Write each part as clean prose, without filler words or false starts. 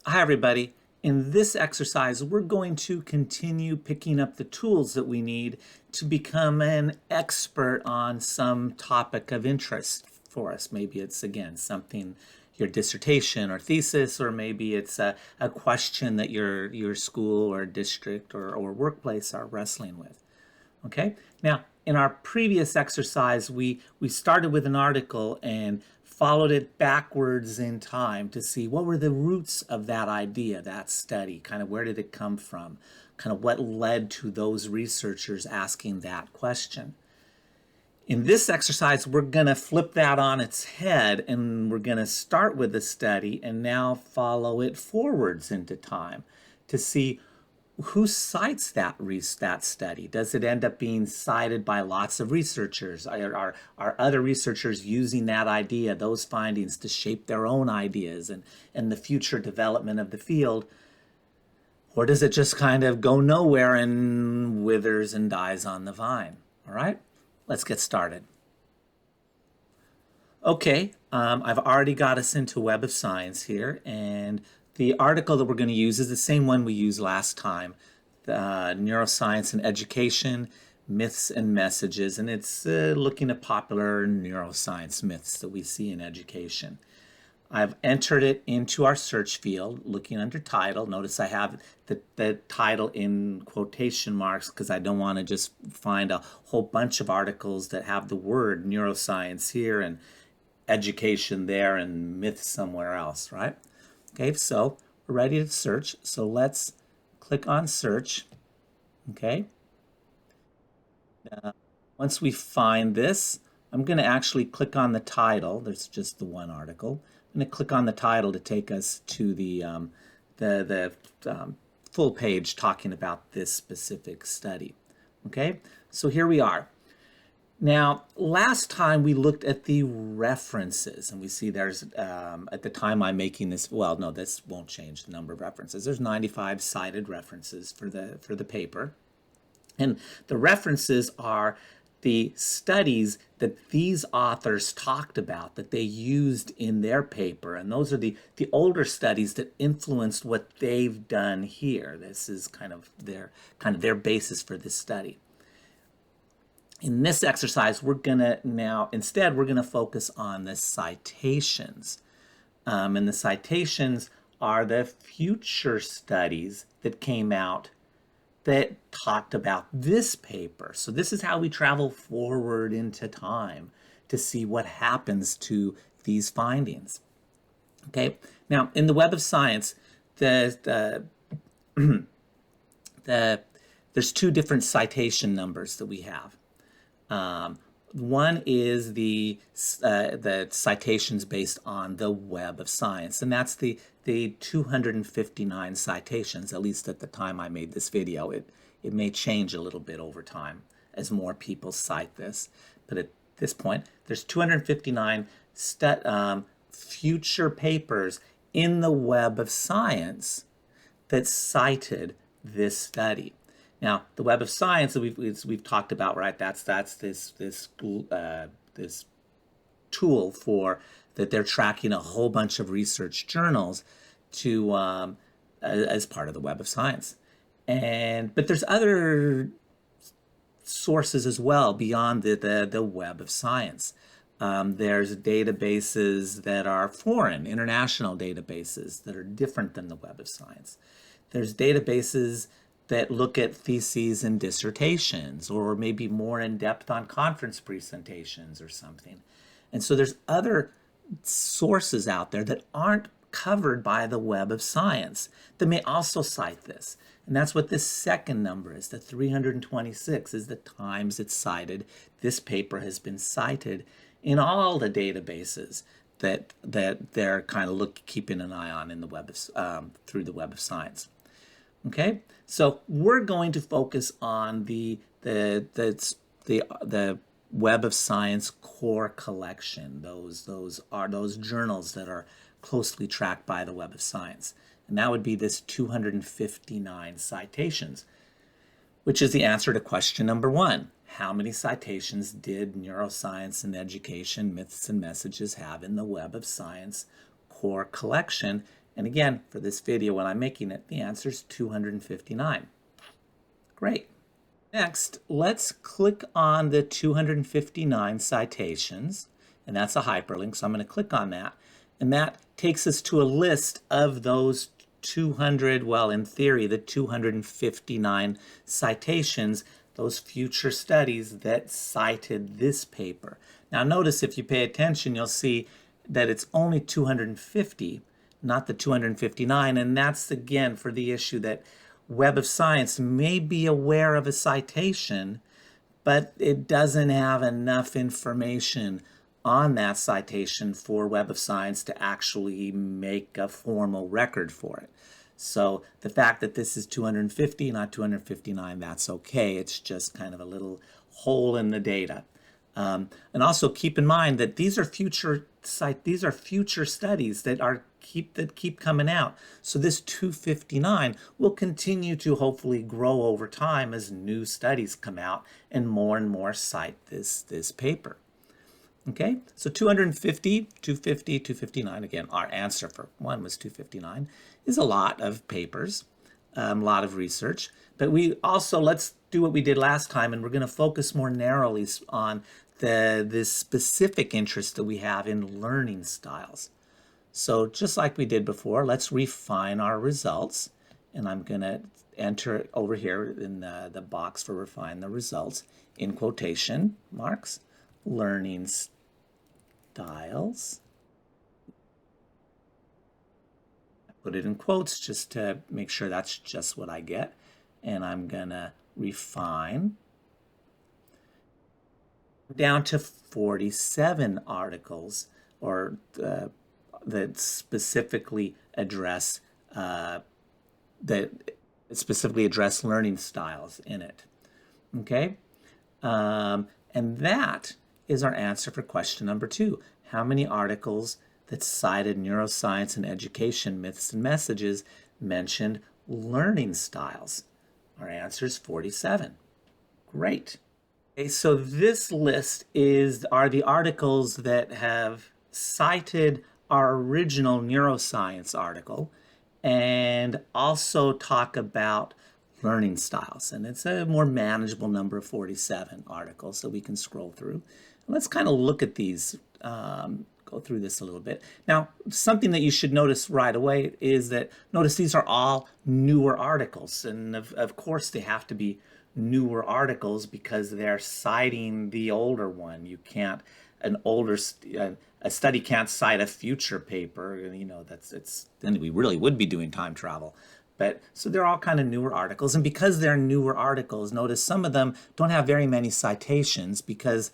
Hi, everybody. In this exercise, we're going to continue picking up the tools that we need to become an expert on some topic of interest for us. Maybe it's, again, something, your dissertation or thesis, or maybe it's a question that your school or district or workplace are wrestling with. Okay. Now, in our previous exercise, we started with an article and followed it backwards in time to see what were the roots of that idea, that study, kind of where did it come from, kind of what led to those researchers asking that question. In this exercise, we're going to flip that on its head and we're going to start with the study and now follow it forwards into time to see who cites that study. Does it end up being cited by lots of researchers? Are other researchers using that idea, those findings, to shape their own ideas and the future development of the field? Or does it just kind of go nowhere and withers and dies on the vine? All right, let's get started. Okay, I've already got us into Web of Science here, and the article that we're going to use is the same one we used last time, Neuroscience and Education, Myths and Messages, and it's looking at popular neuroscience myths that we see in education. I've entered it into our search field, looking under title. Notice I have the title in quotation marks because I don't want to just find a whole bunch of articles that have the word neuroscience here and education there and myth somewhere else, right? Okay, so we're ready to search. So let's click on search. Okay. Once we find this, I'm going to actually click on the title. There's just the one article. I'm going to click on the title to take us to the full page talking about this specific study. Okay, so here we are. Now, last time we looked at the references, and we see there's, at the time I'm making this, well, no, this won't change the number of references. There's 95 cited references for the paper. And the references are the studies that these authors talked about, that they used in their paper. And those are the older studies that influenced what they've done here. This is kind of their basis for this study. In this exercise, we're going to instead, we're going to focus on the citations. And the citations are the future studies that came out that talked about this paper. So this is how we travel forward into time to see what happens to these findings. Okay, now in the Web of Science, there's two different citation numbers that we have. One is the citations based on the Web of Science, and that's the 259 citations, at least at the time I made this video. It may change a little bit over time as more people cite this, but at this point, there's 259 future papers in the Web of Science that cited this study. Now, the Web of Science that we've talked about, right? That's this tool for that they're tracking a whole bunch of research journals to as part of the Web of Science. But there's other sources as well beyond the Web of Science. There's databases that are foreign, international databases that are different than the Web of Science. There's databases that look at theses and dissertations, or maybe more in depth on conference presentations or something. And so there's other sources out there that aren't covered by the Web of Science that may also cite this. And that's what this second number is. The 326 is the times it's cited. This paper has been cited in all the databases that they're kind of keeping an eye on in the Web of, through the Web of Science. Okay, so we're going to focus on the Web of Science core collection. Those are those journals that are closely tracked by the Web of Science, and that would be this 259 citations, which is the answer to question number one. How many citations did Neuroscience and Education, Myths and Messages have in the Web of Science core collection? And again, for this video, when I'm making it, the answer is 259. Great. Next, let's click on the 259 citations, and that's a hyperlink, so I'm going to click on that, and that takes us to a list of those 200, well, in theory, the 259 citations, those future studies that cited this paper. Now notice, if you pay attention, you'll see that it's only 250, not the 259, and that's again for the issue that Web of Science may be aware of a citation, but it doesn't have enough information on that citation for Web of Science to actually make a formal record for it. So the fact that this is 250, not 259, that's okay. It's just kind of a little hole in the data. And also keep in mind that these are future studies that keep coming out. So this 259 will continue to hopefully grow over time as new studies come out and more cite this paper. Okay, so 250, 250, 259, again, our answer for one was 259, is a lot of papers, a lot of research. But we also, let's do what we did last time, and we're going to focus more narrowly on this specific interest that we have in learning styles. So just like we did before, let's refine our results. And I'm going to enter over here in the box for refine the results in quotation marks, learning styles. I put it in quotes just to make sure that's just what I get. And I'm going to refine down to 47 articles or that specifically address learning styles in it. Okay, and that is our answer for question number 2. How many articles that cited neuroscience and education myths and messages mentioned learning styles? Our answer is 47. Great. Okay, so this list are the articles that have cited our original neuroscience article and also talk about learning styles. And it's a more manageable number of 47 articles that we can scroll through. Let's kind of look at these, go through this a little bit. Now, something that you should notice right away is that, notice these are all newer articles. And of course, they have to be newer articles because they're citing the older one. You can't, a study can't cite a future paper. You know, then we really would be doing time travel. But so they're all kind of newer articles. And because they're newer articles, notice some of them don't have very many citations because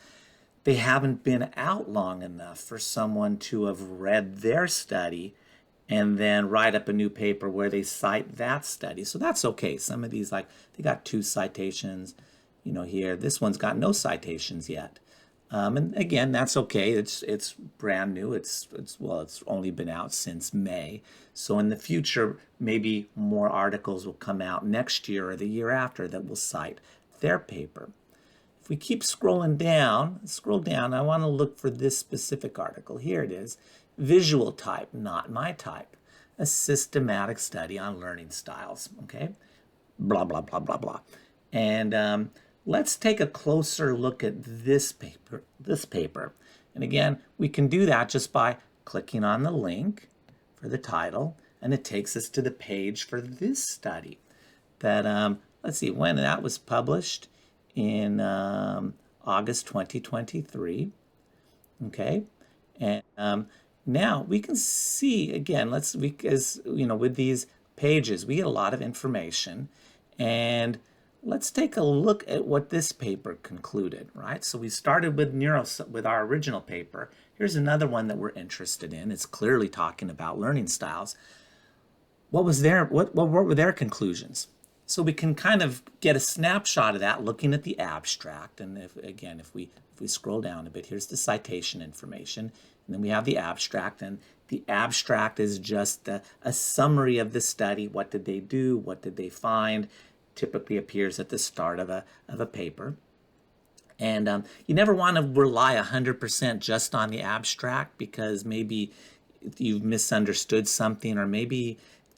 they haven't been out long enough for someone to have read their study and then write up a new paper where they cite that study. So that's okay. Some of these, like, they got 2 citations, you know, here. This one's got no citations yet. And again, that's okay. It's brand new. It's only been out since May. So in the future, maybe more articles will come out next year or the year after that will cite their paper. If we keep scrolling down, I want to look for this specific article. Here it is. Visual type, not my type. A systematic study on learning styles. Okay? Blah, blah, blah, blah, blah. And let's take a closer look at this paper. And again, we can do that just by clicking on the link for the title, and it takes us to the page for this study. That let's see, when that was published in August 2023. Okay, and now we can see again. As you know, with these pages, we get a lot of information, and let's take a look at what this paper concluded. Right, so we started with our original paper. Here's another one that we're interested in. It's clearly talking about learning styles. What were their conclusions? So we can kind of get a snapshot of that looking at the abstract. And if we scroll down a bit, here's the citation information. And then we have the abstract. And the abstract is just a summary of the study. What did they do? What did they find? Typically appears at the start of a paper. And you never want to rely 100% just on the abstract because maybe you've misunderstood something, or maybe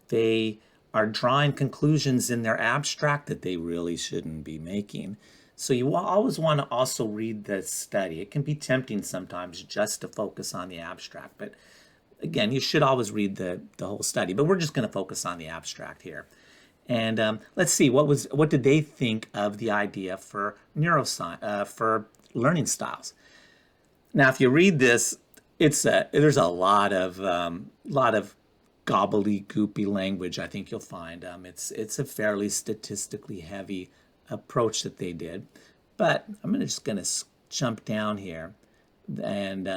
they are drawing conclusions in their abstract that they really shouldn't be making. So you always want to also read the study. It can be tempting sometimes just to focus on the abstract, but again, you should always read the whole study. But we're just going to focus on the abstract here. And let's see, what did they think of the idea for neuroscience, for learning styles? Now, if you read this, there's a lot of gobbledygoopy language. I think you'll find it's a fairly statistically heavy approach that they did. But I'm just going to jump down here and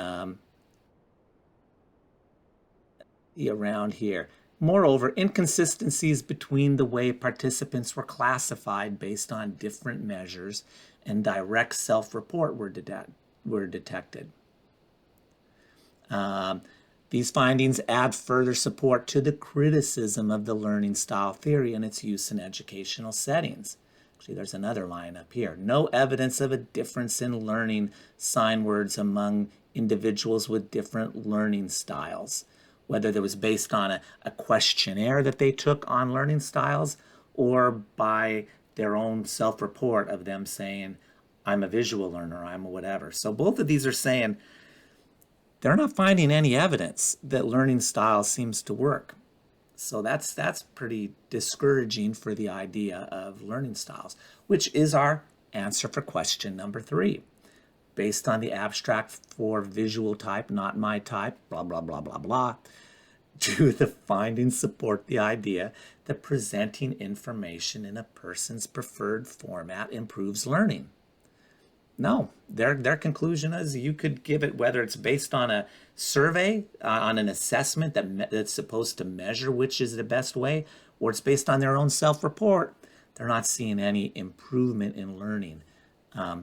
around here. Moreover, inconsistencies between the way participants were classified based on different measures and direct self-report were detected. These findings add further support to the criticism of the learning style theory and its use in educational settings. Actually, there's another line up here. No evidence of a difference in learning sign words among individuals with different learning styles, whether that was based on a questionnaire that they took on learning styles or by their own self-report of them saying, I'm a visual learner, I'm a whatever. So both of these are saying they're not finding any evidence that learning style seems to work. So that's pretty discouraging for the idea of learning styles, which is our answer for question number 3. Based on the abstract for visual type, not my type, blah, blah, blah, blah, blah, do the findings support the idea that presenting information in a person's preferred format improves learning? No, their conclusion is you could give it, whether it's based on a survey, on an assessment that's supposed to measure which is the best way, or it's based on their own self-report. They're not seeing any improvement in learning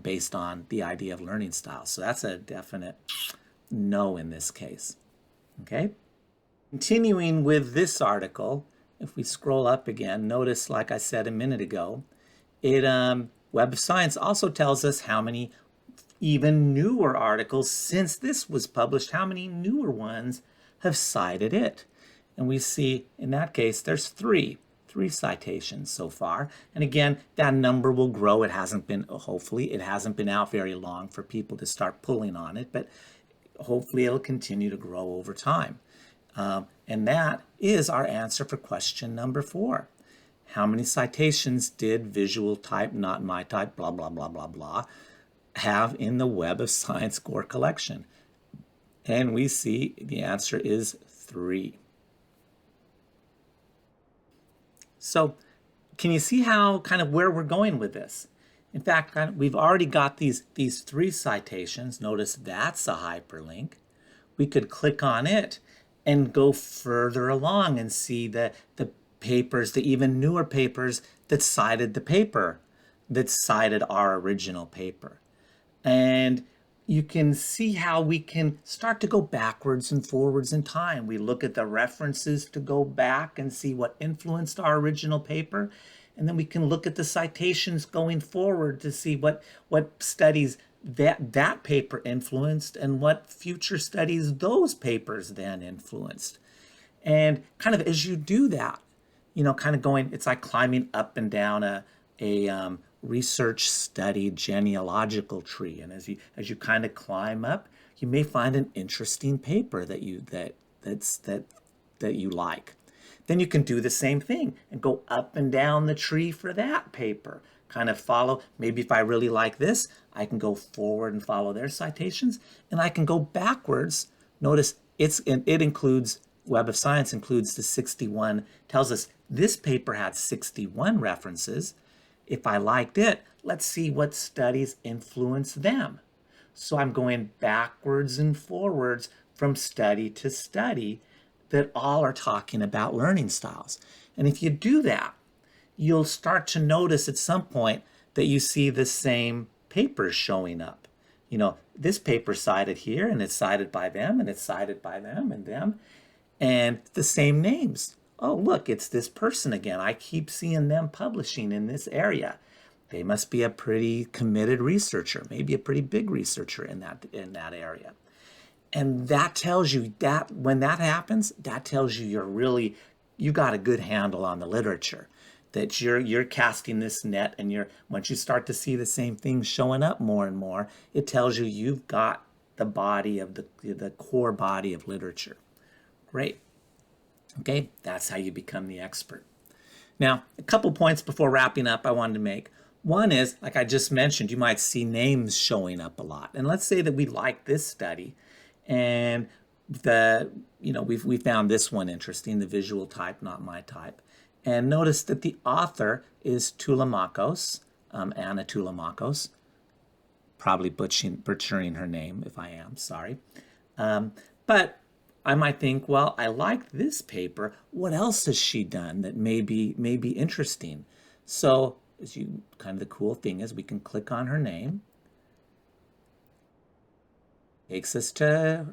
based on the idea of learning styles. So that's a definite no in this case. Okay? Continuing with this article, if we scroll up again, notice, like I said a minute ago, Web of Science also tells us how many even newer articles since this was published, how many newer ones have cited it. And we see in that case there's three citations so far. And again, that number will grow. It hasn't been, hopefully, it hasn't been out very long for people to start pulling on it, but hopefully it'll continue to grow over time. And that is our answer for question number 4. How many citations did visual type, not my type, blah, blah, blah, blah, blah, have in the Web of Science core collection? And we see the answer is 3. So can you see how kind of where we're going with this? In fact, we've already got these 3 citations. Notice that's a hyperlink. We could click on it and go further along and see the papers, the even newer papers that cited the paper, that cited our original paper. And you can see how we can start to go backwards and forwards in time. We look at the references to go back and see what influenced our original paper. And then we can look at the citations going forward to see what studies that paper influenced and what future studies those papers then influenced. And kind of as you do that, you know, kind of going, it's like climbing up and down a research study genealogical tree. And as you kind of climb up, you may find an interesting paper that you like. Then you can do the same thing and go up and down the tree for that paper. Kind of follow, maybe if I really like this, I can go forward and follow their citations, and I can go backwards. Notice it includes, Web of Science includes the 61, tells us this paper had 61 references. If I liked it, let's see what studies influence them. So I'm going backwards and forwards from study to study that all are talking about learning styles. And if you do that, you'll start to notice at some point that you see the same papers showing up. You know, this paper cited here, and it's cited by them, and it's cited by them and them, and the same names. Oh, look, it's this person again. I keep seeing them publishing in this area. They must be a pretty committed researcher, maybe a pretty big researcher in that area. And that tells you that when that happens, that tells you you got a good handle on the literature. That you're casting this net, and once you start to see the same things showing up more and more, it tells you you've got the body of the core body of literature. Great. Okay, that's how you become the expert. Now, a couple points before wrapping up I wanted to make. One is, like I just mentioned, you might see names showing up a lot. And let's say that we like this study, and we found this one interesting, the visual type, not my type. And notice that the author is Tulamakos, Anna Tulamakos. Probably butchering her name. If I am, sorry. But I might think, well, I like this paper. What else has she done that may be interesting? So, kind of the cool thing is we can click on her name. Takes us to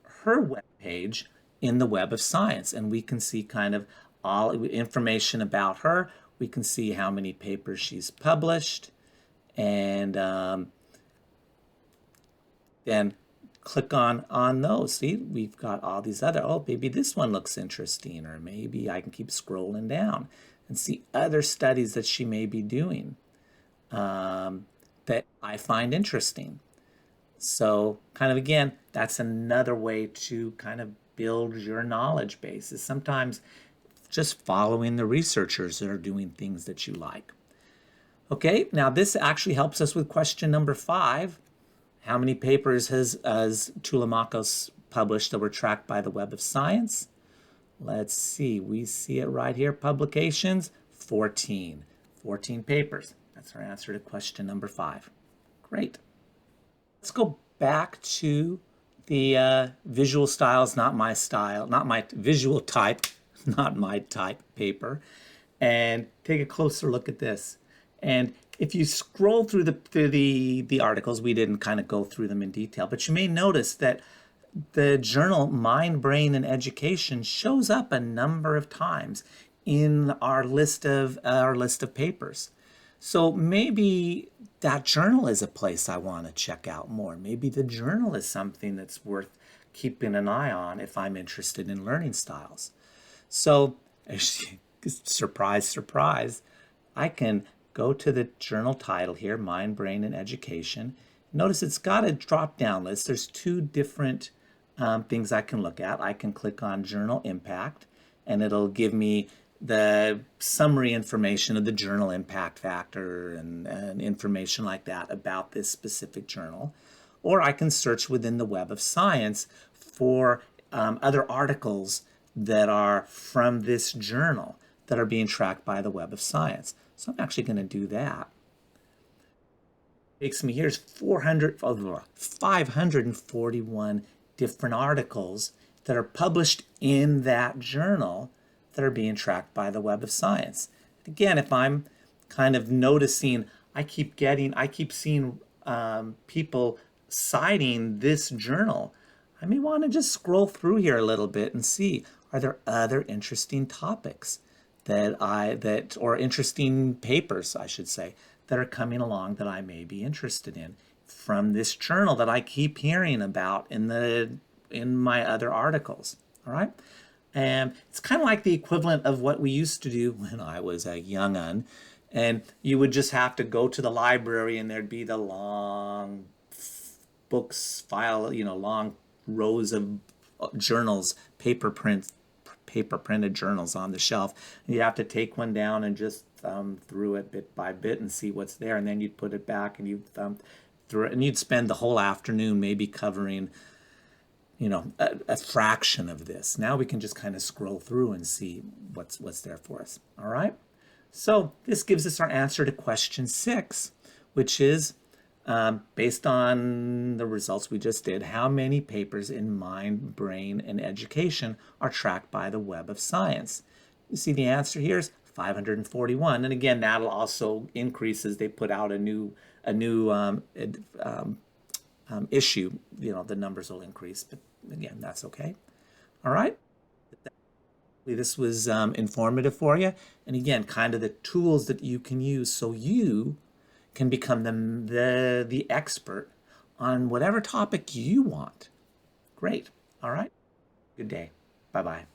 her web page in the Web of Science, and we can see kind of all information about her. We can see how many papers she's published, and then click on those. See, we've got all these other, oh, maybe this one looks interesting, or maybe I can keep scrolling down and see other studies that she may be doing that I find interesting. So kind of, again, that's another way to kind of build your knowledge base, is sometimes just following the researchers that are doing things that you like. Okay, now this actually helps us with question number 5. How many papers has Tulamakos published that were tracked by the Web of Science? Let's see, we see it right here, publications, 14. 14 papers. That's our answer to question number 5. Great. Let's go back to the visual styles, not my style, not my visual type, not my type paper, and take a closer look at this. And if you scroll through the articles, we didn't kind of go through them in detail, but you may notice that the journal Mind, Brain, and Education shows up a number of times in our list of papers. So maybe that journal is a place I want to check out more. Maybe the journal is something that's worth keeping an eye on if I'm interested in learning styles. So, surprise, surprise, I can go to the journal title here, Mind, Brain, and Education. Notice it's got a drop-down list. There's 2 different things I can look at. I can click on Journal Impact, and it'll give me the summary information of the journal impact factor and information like that about this specific journal. Or I can search within the Web of Science for other articles that are from this journal that are being tracked by the Web of Science. So I'm actually going to do that. It takes me, here's 541 different articles that are published in that journal that are being tracked by the Web of Science. Again, if I'm kind of noticing, I keep seeing people citing this journal, I may want to just scroll through here a little bit and see, are there other interesting topics or interesting papers, I should say, that are coming along that I may be interested in from this journal that I keep hearing about in my other articles. All right. And it's kind of like the equivalent of what we used to do when I was a young-un. And you would just have to go to the library, and there'd be the long long rows of journals, paper printed journals on the shelf. And you'd have to take one down and just thumb through it bit by bit and see what's there. And then you'd put it back and you'd thumb through it. And you'd spend the whole afternoon maybe covering a fraction of this. Now we can just kind of scroll through and see what's there for us. All right. So this gives us our answer to question 6, which is based on the results we just did, how many papers in Mind, Brain, and Education are tracked by the Web of Science? You see the answer here is 541. And again, that'll also increase as they put out a new issue. The numbers will increase, but again, that's okay. All right. This was informative for you. And again, kind of the tools that you can use so you can become the expert on whatever topic you want. Great. All right. Good day. Bye-bye.